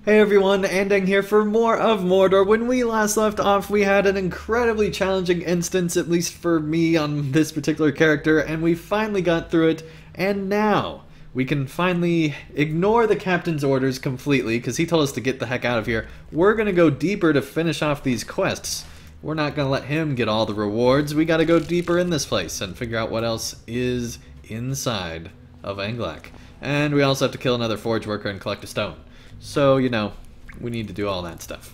Hey everyone, Andang here for more of Mordor. When we last left off, we had an incredibly challenging instance, at least for me on this particular character, and we finally got through it, and now we can finally ignore the captain's orders completely, because he told us to get the heck out of here. We're going to go deeper to finish off these quests. We're not going to let him get all the rewards. We got to go deeper in this place and figure out what else is inside of Anglich. And we also have to kill another forge worker and collect a stone. So, you know, we need to do all that stuff.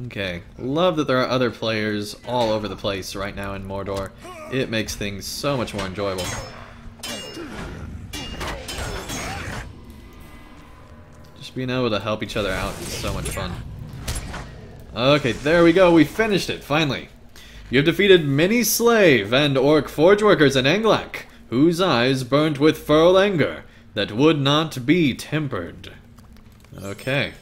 Okay, love that there are other players all over the place right now in Mordor. It makes things so much more enjoyable. Just being able to help each other out is so much fun. Okay, there we go, we finished it, finally. You have defeated many slave and orc forge workers in Anglich, whose eyes burnt with feral anger that would not be tempered. Okay,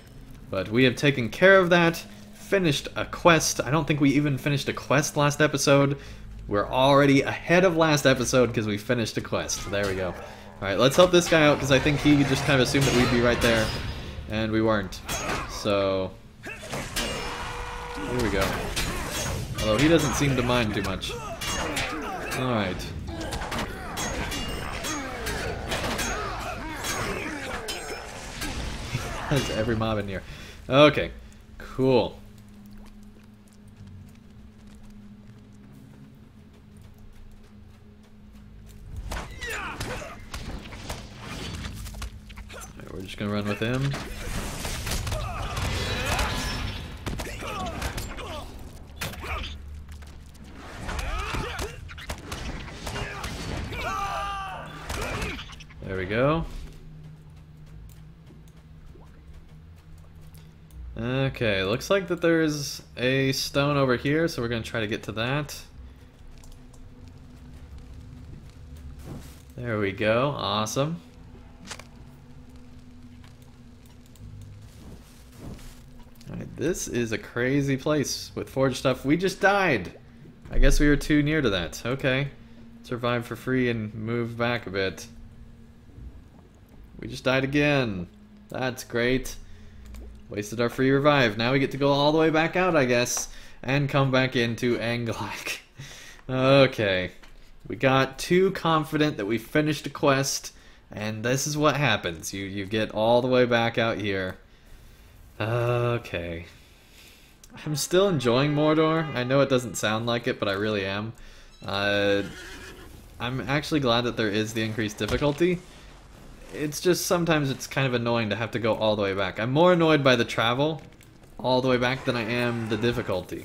but we have taken care of that, finished a quest. I don't think we even finished a quest last episode. We're already ahead of last episode because we finished a quest. There we go. Alright, let's help this guy out because I think he just kind of assumed that we'd be right there, and we weren't. So, here we go. Although he doesn't seem to mind too much. Alright. Has every mob in here. Okay, cool. Right, we're just gonna run with him. There we go. Okay, looks like that there's a stone over here, so we're going to try to get to that. There we go, awesome. Alright, this is a crazy place with forge stuff. We just died! I guess we were too near to that. Okay. Survived for free and moved back a bit. We just died again. That's great. Wasted our free revive. Now we get to go all the way back out, I guess, and come back into Anglich. Okay. We got too confident that we finished a quest, and this is what happens. You get all the way back out here. Okay. I'm still enjoying Mordor. I know it doesn't sound like it, but I really am. I'm actually glad that there is the increased difficulty. It's just sometimes it's kind of annoying to have to go all the way back. I'm more annoyed by the travel all the way back than I am the difficulty.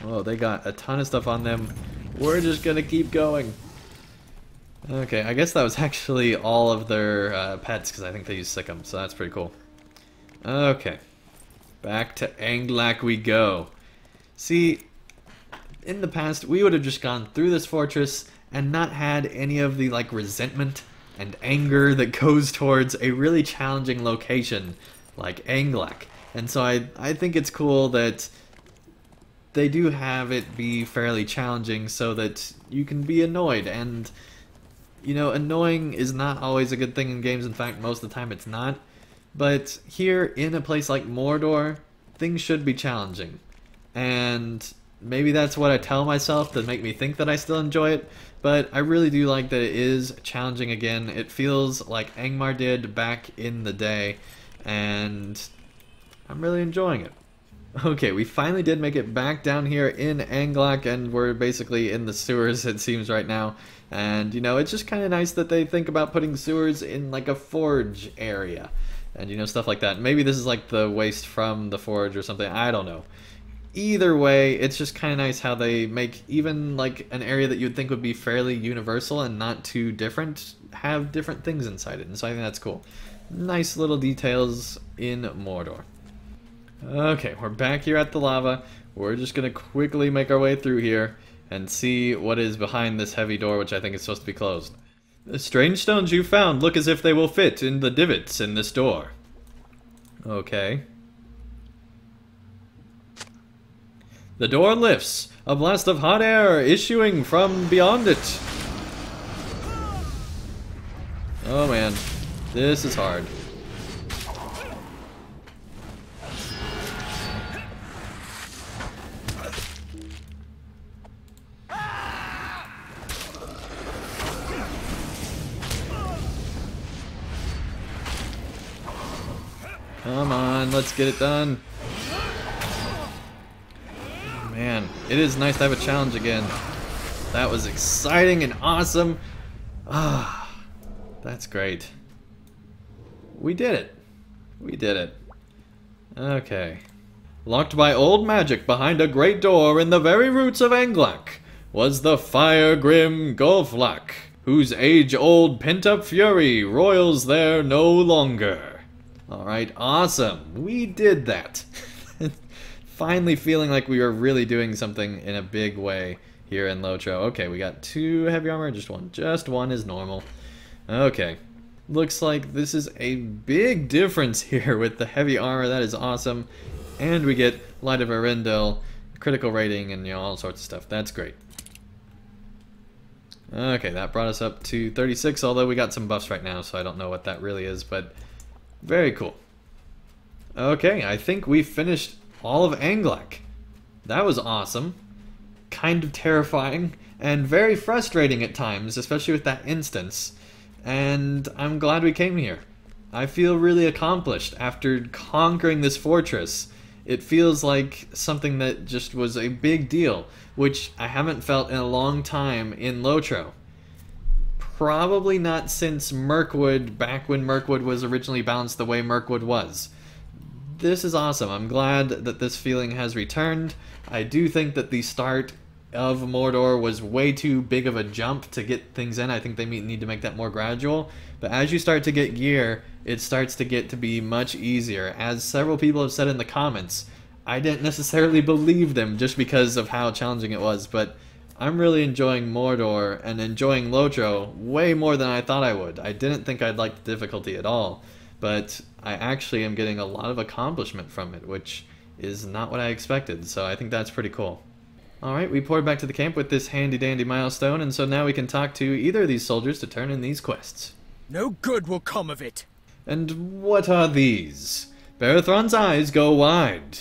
Oh, they got a ton of stuff on them. We're just gonna keep going. Okay, I guess that was actually all of their pets because I think they use Sikkim, so that's pretty cool. Okay, back to Anglich we go. See, in the past we would have just gone through this fortress and not had any of the like resentment and anger that goes towards a really challenging location like Anglich. And so I think it's cool that they do have it be fairly challenging so that you can be annoyed. And, you know, annoying is not always a good thing in games. In fact, most of the time it's not. But here in a place like Mordor, things should be challenging. And maybe that's what I tell myself to make me think that I still enjoy it. But I really do like that it is challenging again. It feels like Angmar did back in the day, and I'm really enjoying it. Okay, we finally did make it back down here in Anglich, and we're basically in the sewers, it seems, right now. And, you know, it's just kind of nice that they think about putting sewers in, like, a forge area. And, you know, stuff like that. Maybe this is, like, the waste from the forge or something. I don't know. Either way, it's just kind of nice how they make even like an area that you'd think would be fairly universal and not too different have different things inside it, and so I think that's cool. Nice little details in Mordor. Okay, we're back here at the lava. We're just gonna quickly make our way through here and see what is behind this heavy door, which I think is supposed to be closed. The strange stones you found look as if they will fit in the divots in this door. Okay. The door lifts, a blast of hot air issuing from beyond it. Oh man, this is hard. Come on, let's get it done. Oh, man, it is nice to have a challenge again. That was exciting and awesome. Ah, that's great. We did it. We did it. Okay. Locked by old magic behind a great door in the very roots of Anglich was the fire-grim Golflack, whose age-old pent-up fury roils there no longer. Alright, awesome. We did that. Finally feeling like we were really doing something in a big way here in LOTRO. Okay, we got 2 heavy armor, just one. Just one is normal. Okay. Looks like this is a big difference here with the heavy armor. That is awesome. And we get Light of Arendelle, critical rating, and all sorts of stuff. That's great. Okay, that brought us up to 36, although we got some buffs right now, so I don't know what that really is, but very cool. Okay, I think we finished all of Anglich. That was awesome. Kind of terrifying, and very frustrating at times, especially with that instance. And I'm glad we came here. I feel really accomplished after conquering this fortress. It feels like something that just was a big deal, which I haven't felt in a long time in LOTRO. Probably not since Mirkwood, back when Mirkwood was originally balanced the way Mirkwood was. This is awesome. I'm glad that this feeling has returned. I do think that the start of Mordor was way too big of a jump to get things in. I think they need to make that more gradual. But as you start to get gear, it starts to get to be much easier. As several people have said in the comments, I didn't necessarily believe them just because of how challenging it was, but I'm really enjoying Mordor and enjoying LOTRO way more than I thought I would. I didn't think I'd like the difficulty at all, but I actually am getting a lot of accomplishment from it, which is not what I expected, so I think that's pretty cool. Alright, we poured back to the camp with this handy-dandy milestone, and so now we can talk to either of these soldiers to turn in these quests. No good will come of it. And what are these? Barathron's eyes go wide.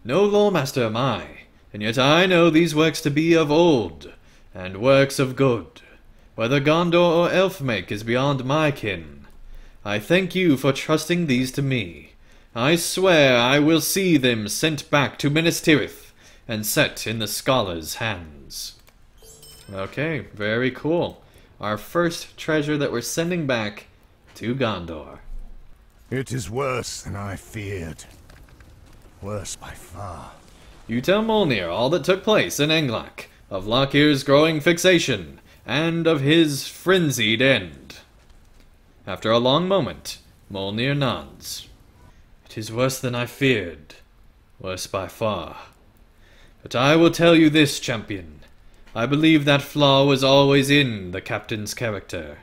No loremaster am I, and yet I know these works to be of old, and works of good. Whether Gondor or Elfmake is beyond my kin. I thank you for trusting these to me. I swear I will see them sent back to Minas Tirith, and set in the scholar's hands. Okay, very cool. Our first treasure that we're sending back to Gondor. It is worse than I feared. Worse by far. You tell Mjolnir all that took place in Anglich, of Lockir's growing fixation, and of his frenzied end. After a long moment, Mjolnir nods. It is worse than I feared. Worse by far. But I will tell you this, champion. I believe that flaw was always in the captain's character.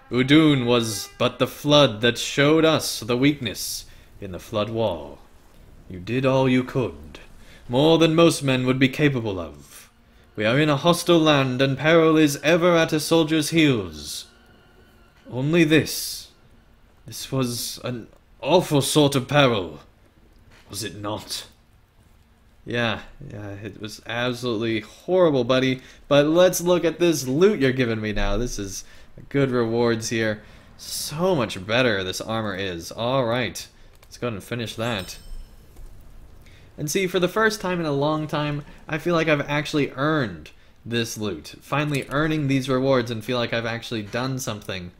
Udun was but the flood that showed us the weakness in the flood wall. You did all you could, more than most men would be capable of. We are in a hostile land, and peril is ever at a soldier's heels. Only this was an awful sort of peril, was it not? Yeah, it was absolutely horrible, buddy. But let's look at this loot you're giving me now. This is good rewards here. So much better this armor is. Alright, let's go ahead and finish that. And see, for the first time in a long time, I feel like I've actually earned this loot. Finally earning these rewards and feel like I've actually done something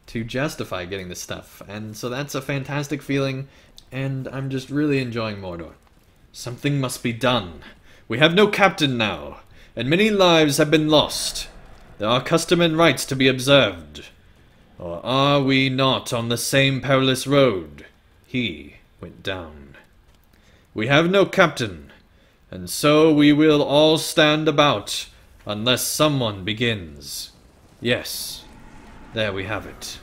to justify getting this stuff. And so that's a fantastic feeling, and I'm just really enjoying Mordor. Something must be done. We have no captain now, and many lives have been lost. There are custom and rites to be observed. Or are we not on the same perilous road? He went down. We have no captain, and so we will all stand about, unless someone begins. Yes, there we have it.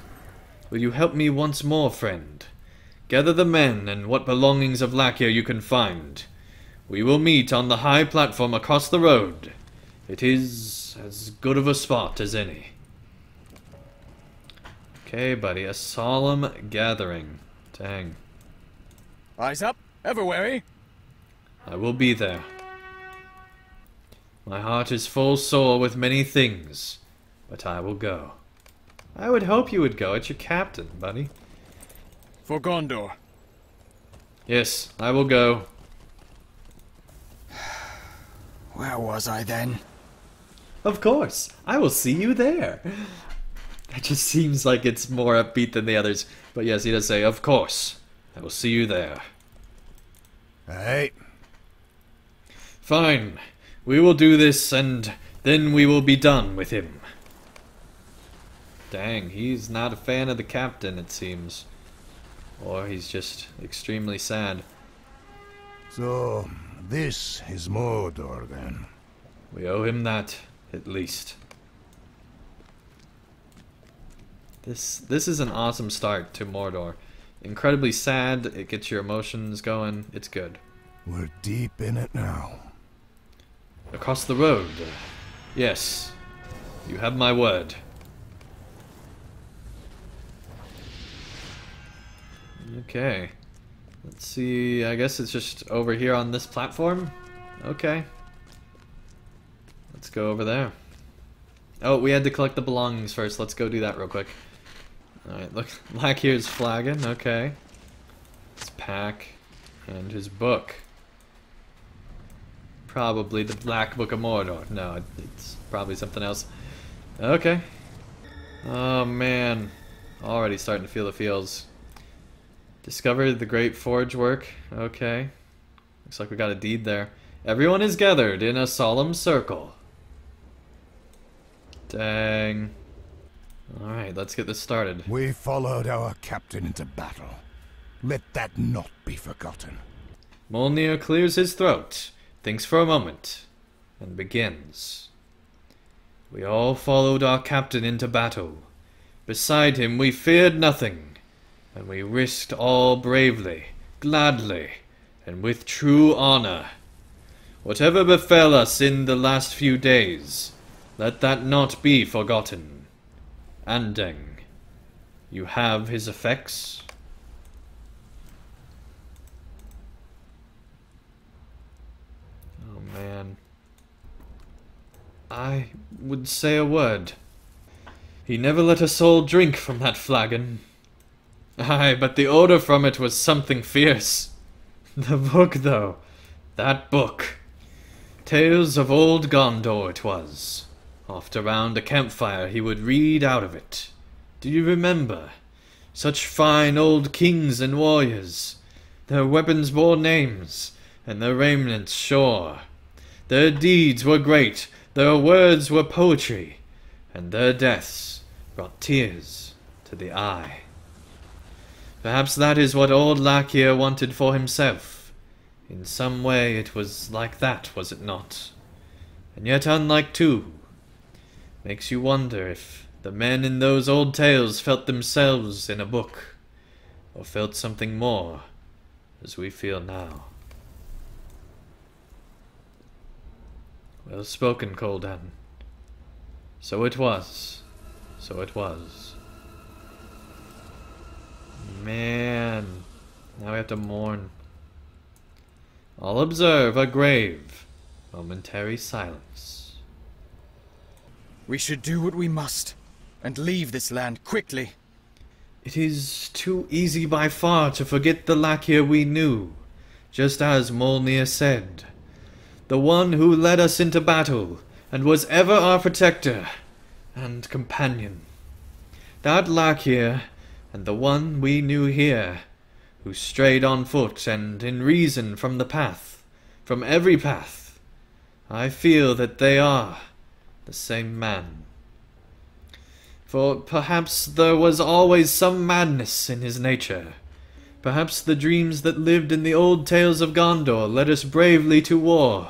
Will you help me once more, friend? Gather the men and what belongings of Lockir you can find. We will meet on the high platform across the road. It is as good of a spot as any. Okay, buddy, a solemn gathering. Dang. Eyes up, ever wary. I will be there. My heart is full sore with many things, but I will go. I would hope you would go. It's your captain, buddy. For Gondor. Yes, I will go. Where was I then? Of course, I will see you there. That just seems like it's more upbeat than the others. But yes, he does say, of course, I will see you there. Hey, Fine, we will do this and then we will be done with him. Dang, he's not a fan of the captain, it seems. Or he's just extremely sad. so this is Mordor then. We owe him that, at least. This is an awesome start to Mordor. Incredibly sad, it gets your emotions going, it's good. We're deep in it now. Across the road. Yes, you have my word. Okay. Let's see, I guess it's just over here on this platform? Okay. Let's go over there. Oh, we had to collect the belongings first. Let's go do that real quick. Alright, look. Lakir's flagon. Okay. His pack. And his book. Probably the Black Book of Mordor. No, it's probably something else. Okay. Oh, man. Already starting to feel the feels. Discovered the great forge work. Okay. Looks like we got a deed there. Everyone is gathered in a solemn circle. Dang. Alright, let's get this started. We followed our captain into battle. Let that not be forgotten. Mjolnir clears his throat, thinks for a moment, and begins. We all followed our captain into battle. Beside him we feared nothing, and we risked all bravely, gladly, and with true honor. Whatever befell us in the last few days, let that not be forgotten. Andang, you have his effects? Oh man. I would say a word. He never let a soul drink from that flagon. Aye, but the odor from it was something fierce. The book, though. That book. Tales of old Gondor it was. Oft around a campfire he would read out of it. Do you remember? Such fine old kings and warriors. Their weapons bore names, and their raiments shore. Their deeds were great, their words were poetry, and their deaths brought tears to the eye. Perhaps that is what old Lakir wanted for himself. In some way it was like that, was it not? And yet unlike too. Makes you wonder if the men in those old tales felt themselves in a book, or felt something more, as we feel now. Well spoken, Coldan. So it was. So it was. Man. Now we have to mourn. I'll observe a grave, momentary silence. We should do what we must, and leave this land quickly. It is too easy by far to forget the Lakir we knew, just as Mjolnir said. The one who led us into battle, and was ever our protector and companion. That Lakir, and the one we knew here, who strayed on foot and in reason from the path, from every path. I feel that they are the same man. For perhaps there was always some madness in his nature. Perhaps the dreams that lived in the old tales of Gondor led us bravely to war,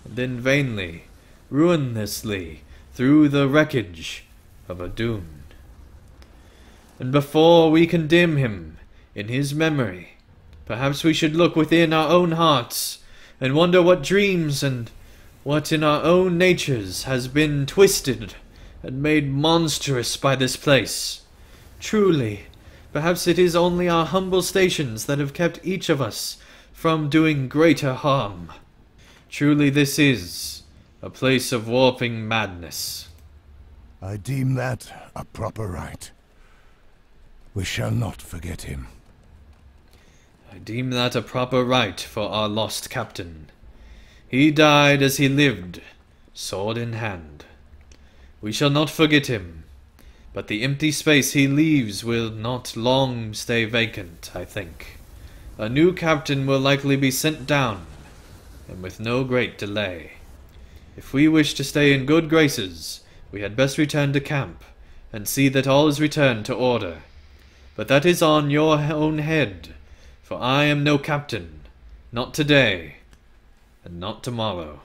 and then vainly, ruinously, through the wreckage of a dune. And before we condemn him in his memory, perhaps we should look within our own hearts and wonder what dreams and what in our own natures has been twisted and made monstrous by this place. Truly, perhaps it is only our humble stations that have kept each of us from doing greater harm. Truly this is a place of warping madness. I deem that a proper right. We shall not forget him. I deem that a proper right for our lost captain. He died as he lived, sword in hand. We shall not forget him, but the empty space he leaves will not long stay vacant, I think. A new captain will likely be sent down, and with no great delay. If we wish to stay in good graces, we had best return to camp, and see that all is returned to order. But that is on your own head, for I am no captain, not today, and not tomorrow.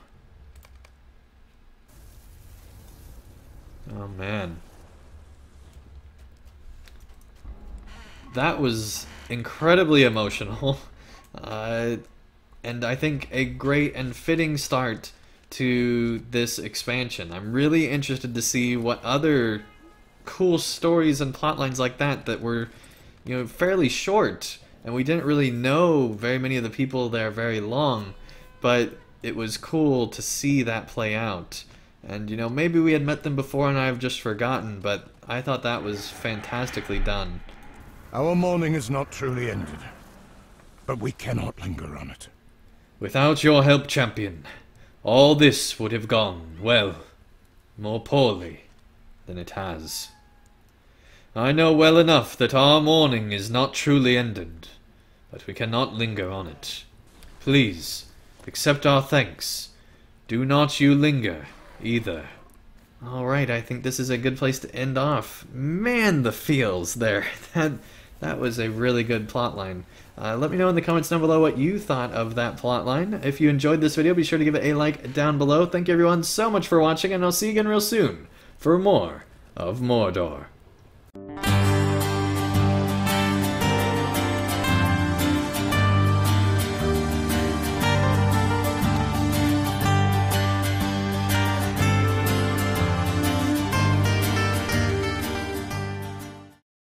Oh man. That was incredibly emotional, and I think a great and fitting start to this expansion. I'm really interested to see what other cool stories and plotlines like that were, you know, fairly short, and we didn't really know very many of the people there very long, but it was cool to see that play out. And, you know, maybe we had met them before and I've just forgotten, but I thought that was fantastically done. Our mourning is not truly ended, but we cannot linger on it. Without your help, champion, all this would have gone, well, more poorly than it has. I know well enough that our mourning is not truly ended, but we cannot linger on it. Please, accept our thanks. Do not you linger, either. Alright, I think this is a good place to end off. Man, the feels there. That was a really good plotline. Let me know in the comments down below what you thought of that plotline. If you enjoyed this video, be sure to give it a like down below. Thank you everyone so much for watching, and I'll see you again real soon for more of Mordor.